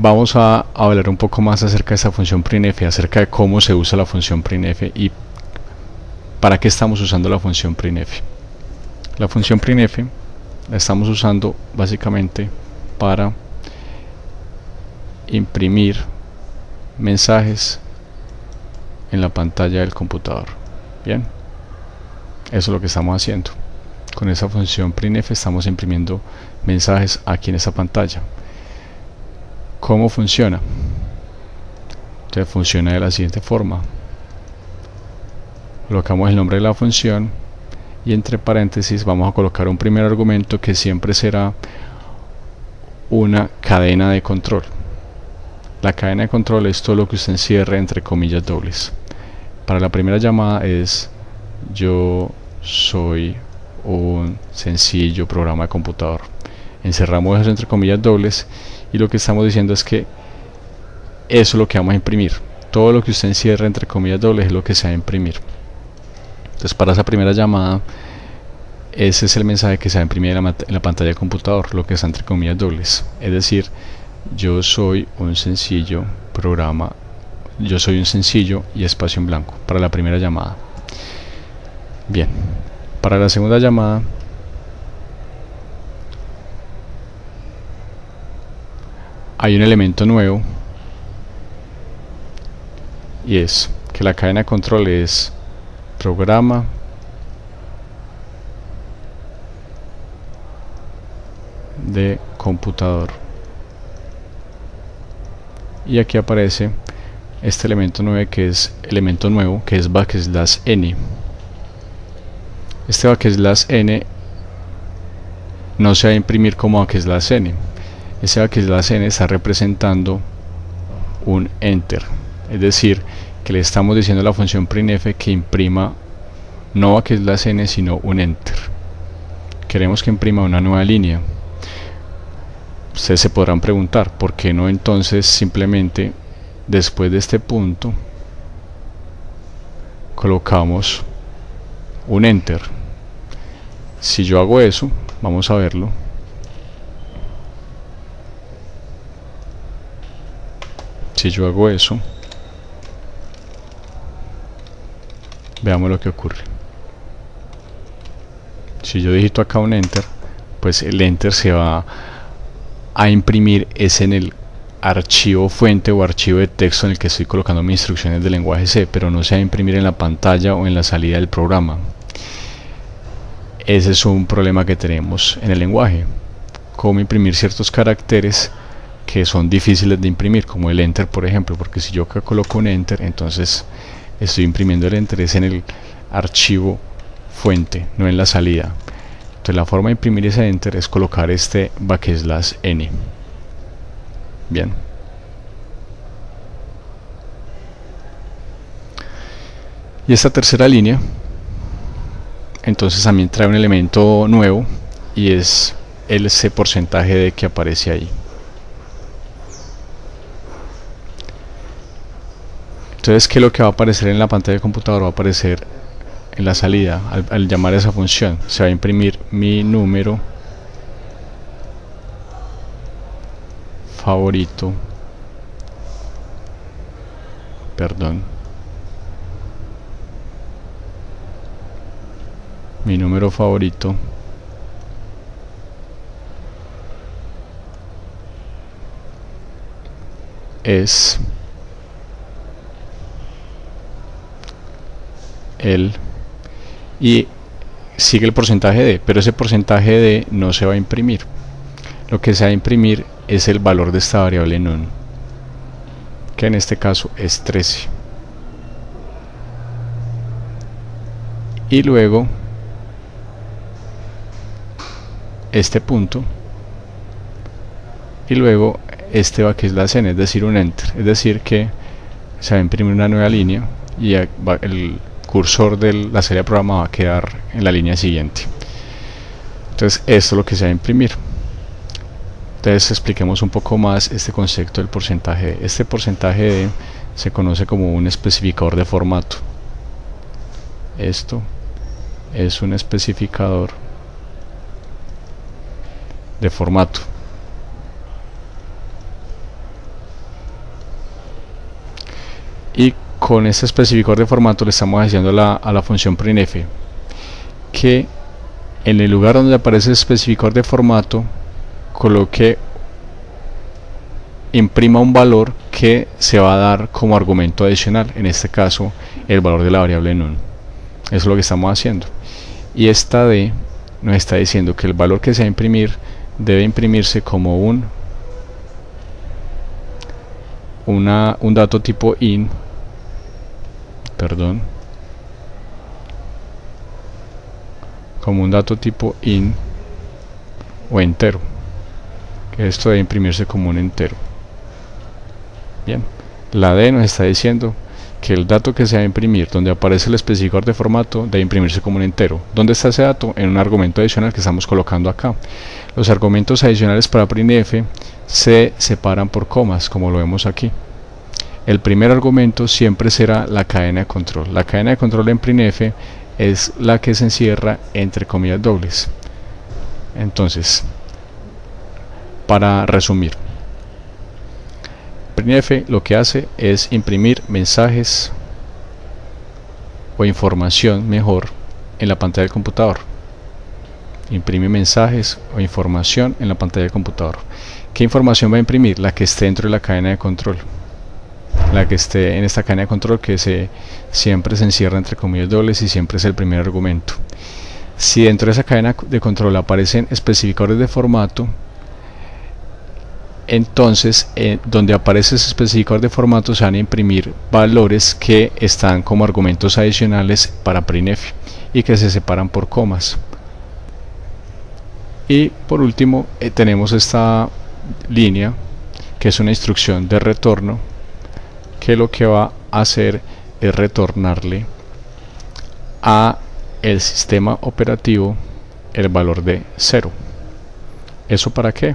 Vamos a hablar un poco más acerca de esta función printf, acerca de cómo se usa la función printf y para qué estamos usando la función printf. La función printf la estamos usando básicamente para imprimir mensajes en la pantalla del computador. Bien, eso es lo que estamos haciendo. Con esa función printf estamos imprimiendo mensajes aquí en esta pantalla. ¿Cómo funciona? Entonces funciona de la siguiente forma. Colocamos el nombre de la función y entre paréntesis vamos a colocar un primer argumento que siempre será una cadena de control. La cadena de control es todo lo que usted encierre entre comillas dobles. Para la primera llamada es: yo soy un sencillo programa de computador. Encerramos eso entre comillas dobles y lo que estamos diciendo es que eso es lo que vamos a imprimir. Todo lo que usted encierre entre comillas dobles es lo que se va a imprimir. Entonces, para esa primera llamada, ese es el mensaje que se va a imprimir en la pantalla del computador, lo que está entre comillas dobles. Es decir, yo soy un sencillo programa, yo soy un sencillo y espacio en blanco para la primera llamada. Bien, para la segunda llamada hay un elemento nuevo y es que la cadena de control es programa de computador y aquí aparece este elemento nuevo que es \n. Este \n no se va a imprimir como \n. Ese \n está representando un enter, es decir, que le estamos diciendo a la función printf que imprima no \n sino un enter. Queremos que imprima una nueva línea. Ustedes se podrán preguntar por qué no entonces simplemente después de este punto colocamos un enter. Si yo hago eso, vamos a verlo. Si yo hago eso, veamos lo que ocurre. Si yo digito acá un enter, pues el enter se va a imprimir es en el archivo fuente o archivo de texto en el que estoy colocando mis instrucciones del lenguaje C, pero no se va a imprimir en la pantalla o en la salida del programa. Ese es un problema que tenemos en el lenguaje: cómo imprimir ciertos caracteres que son difíciles de imprimir, como el enter, por ejemplo, porque si yo acá coloco un enter, entonces estoy imprimiendo el enter es en el archivo fuente, no en la salida. Entonces la forma de imprimir ese enter es colocar este \n. Bien. Y esta tercera línea entonces también trae un elemento nuevo y es ese porcentaje de que aparece ahí. Entonces, ¿qué es lo que va a aparecer en la pantalla del computador? Va a aparecer en la salida al llamar a esa función. Se va a imprimir mi número favorito, mi número favorito es el, y sigue el porcentaje de, pero ese porcentaje de no se va a imprimir. Lo que se va a imprimir es el valor de esta variable none, que en este caso es 13. Y luego este punto y luego este \n, es decir, un enter, es decir que se va a imprimir una nueva línea y el cursor de la serie de programa va a quedar en la línea siguiente. Entonces esto es lo que se va a imprimir. Entonces expliquemos un poco más este concepto del porcentaje. Este porcentaje de se conoce como un especificador de formato. Esto es un especificador de formato. Y con este especificador de formato le estamos diciendo a la función printf que en el lugar donde aparece el especificador de formato coloque, imprima un valor que se va a dar como argumento adicional, en este caso el valor de la variable none. Eso es lo que estamos haciendo. Y esta D nos está diciendo que el valor que se va a imprimir debe imprimirse como un dato tipo int, como un dato tipo int o entero, que esto debe imprimirse como un entero. Bien, la D nos está diciendo que el dato que se va a imprimir, donde aparece el especificador de formato, debe imprimirse como un entero. ¿Dónde está ese dato? En un argumento adicional que estamos colocando acá. Los argumentos adicionales para printf se separan por comas, como lo vemos aquí. El primer argumento siempre será la cadena de control. La cadena de control en printf es la que se encierra entre comillas dobles. Entonces, para resumir, printf lo que hace es imprimir mensajes o información mejor en la pantalla del computador. Imprime mensajes o información en la pantalla del computador. ¿Qué información va a imprimir? La que esté dentro de la cadena de control. La que esté en esta cadena de control que siempre se encierra entre comillas dobles y siempre es el primer argumento. Si dentro de esa cadena de control aparecen especificadores de formato, entonces donde aparece ese especificador de formato se van a imprimir valores que están como argumentos adicionales para printf y que se separan por comas. Y por último tenemos esta línea que es una instrucción de retorno que lo que va a hacer es retornarle a el sistema operativo el valor de 0. ¿Eso para qué?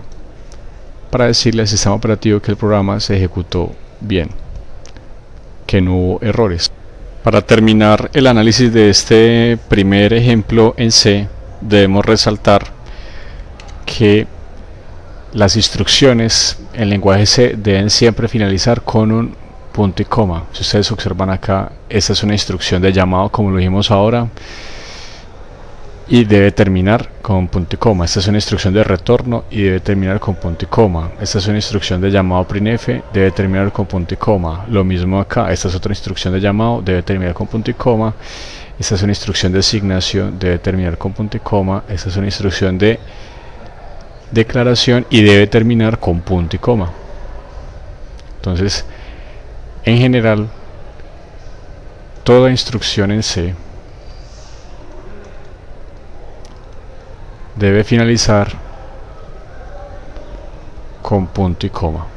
Para decirle al sistema operativo que el programa se ejecutó bien, que no hubo errores. Para terminar el análisis de este primer ejemplo en C, debemos resaltar que las instrucciones en lenguaje C deben siempre finalizar con un punto y coma. Si ustedes observan acá, esta es una instrucción de llamado como lo dijimos ahora, y debe terminar con punto y coma. Esta es una instrucción de retorno y debe terminar con punto y coma. Esta es una instrucción de llamado printf, debe terminar con punto y coma. Lo mismo acá, esta es otra instrucción de llamado, debe terminar con punto y coma. Esta es una instrucción de asignación, debe terminar con punto y coma. Esta es una instrucción de declaración y debe terminar con punto y coma. Entonces, en general, toda instrucción en C debe finalizar con punto y coma.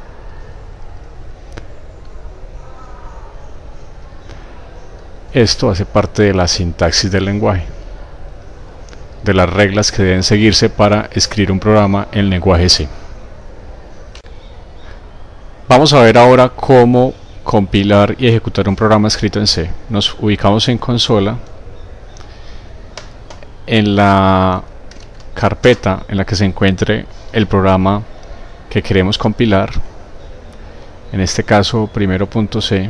Esto hace parte de la sintaxis del lenguaje, de las reglas que deben seguirse para escribir un programa en lenguaje C. Vamos a ver ahora cómo compilar y ejecutar un programa escrito en C. Nos ubicamos en consola, en la carpeta en la que se encuentre el programa que queremos compilar, en este caso primero.c,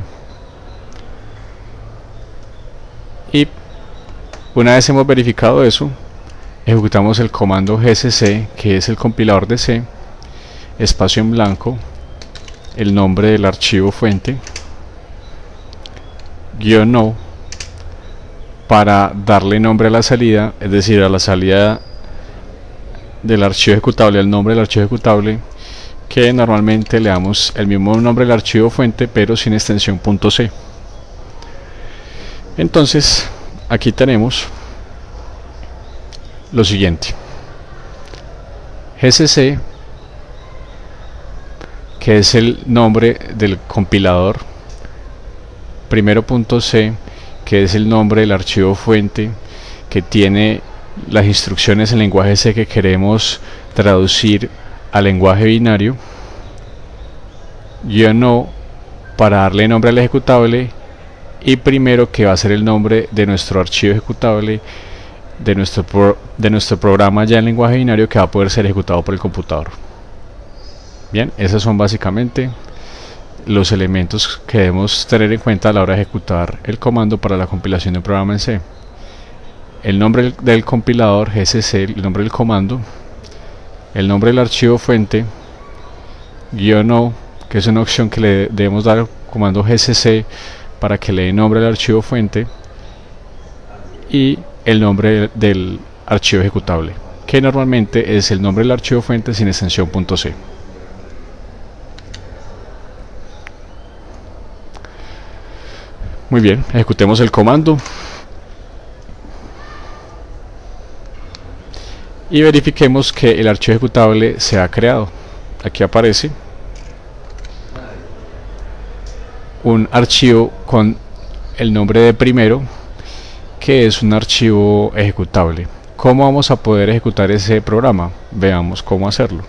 y una vez hemos verificado eso, ejecutamos el comando gcc, que es el compilador de C, espacio en blanco, el nombre del archivo fuente, -no, para darle nombre a la salida, es decir, a la salida del archivo ejecutable, el nombre del archivo ejecutable, que normalmente le damos el mismo nombre del archivo fuente pero sin extensión .c. Entonces aquí tenemos lo siguiente: gcc, que es el nombre del compilador, primero.c, que es el nombre del archivo fuente que tiene las instrucciones en lenguaje C que queremos traducir al lenguaje binario, -no, para darle nombre al ejecutable, y primero, que va a ser el nombre de nuestro archivo ejecutable de nuestro programa ya en lenguaje binario, que va a poder ser ejecutado por el computador. Bien, esas son básicamente los elementos que debemos tener en cuenta a la hora de ejecutar el comando para la compilación de un programa en C. El nombre del compilador, GCC, el nombre del comando, el nombre del archivo fuente, -o, que es una opción que le debemos dar al comando GCC para que le dé nombre al archivo fuente, y el nombre del archivo ejecutable, que normalmente es el nombre del archivo fuente sin extensión .c. Muy bien, ejecutemos el comando y verifiquemos que el archivo ejecutable se ha creado. Aquí aparece un archivo con el nombre de primero, que es un archivo ejecutable. ¿Cómo vamos a poder ejecutar ese programa? Veamos cómo hacerlo.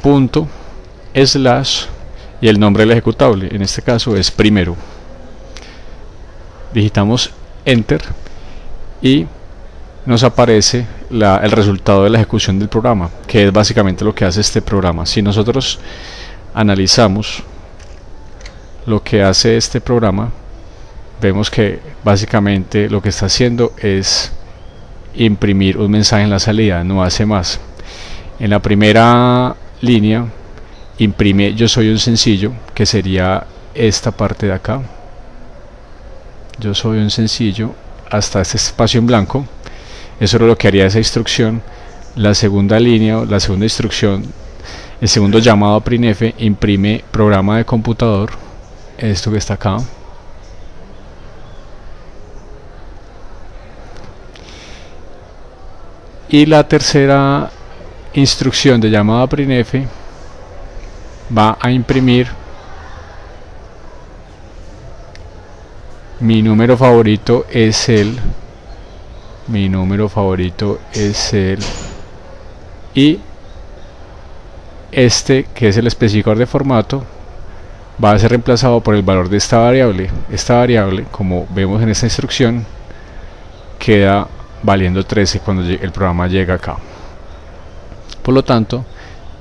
Punto slash y el nombre del ejecutable, en este caso es primero. Digitamos enter y nos aparece el resultado de la ejecución del programa, que es básicamente lo que hace este programa. Si nosotros analizamos lo que hace este programa, vemos que básicamente lo que está haciendo es imprimir un mensaje en la salida, no hace más. En la primera línea imprime yo soy un sencillo, que sería esta parte de acá. Yo soy un sencillo hasta este espacio en blanco. Eso es lo que haría esa instrucción. La segunda línea, la segunda instrucción, el segundo llamado a printf, imprime programa de computador, esto que está acá. Y la tercera instrucción de llamado a printf va a imprimir mi número favorito es el, y este, que es el especificador de formato, va a ser reemplazado por el valor de esta variable. Esta variable, como vemos en esta instrucción, queda valiendo 13 cuando el programa llega acá. Por lo tanto,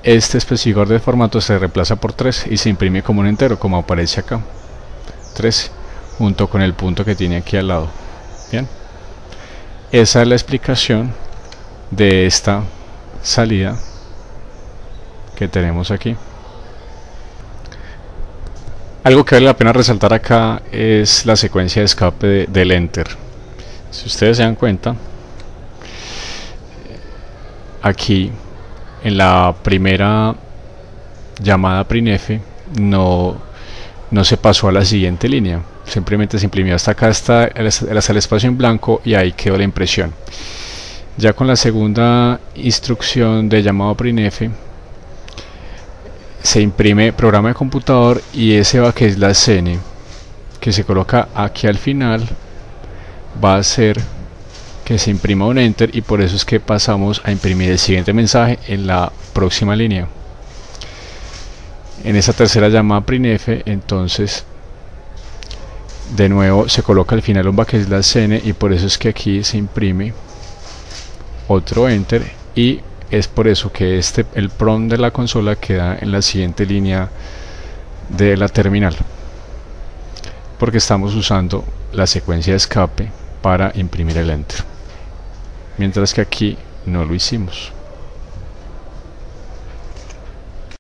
este especificador de formato se reemplaza por 3 y se imprime como un entero, como aparece acá, 13, junto con el punto que tiene aquí al lado. Bien, esa es la explicación de esta salida que tenemos aquí. Algo que vale la pena resaltar acá es la secuencia de escape del enter. Si ustedes se dan cuenta, aquí en la primera llamada printf no se pasó a la siguiente línea, simplemente se imprimió hasta acá, hasta el espacio en blanco, y ahí quedó la impresión. Ya con la segunda instrucción de llamado printf se imprime programa de computador, y ese va, que es la escena que se coloca aquí al final, va a hacer que se imprima un enter, y por eso es que pasamos a imprimir el siguiente mensaje en la próxima línea. En esa tercera llamada printf, entonces de nuevo se coloca al final un /n, y por eso es que aquí se imprime otro enter, y es por eso que el prompt de la consola queda en la siguiente línea de la terminal, porque estamos usando la secuencia de escape para imprimir el enter, mientras que aquí no lo hicimos.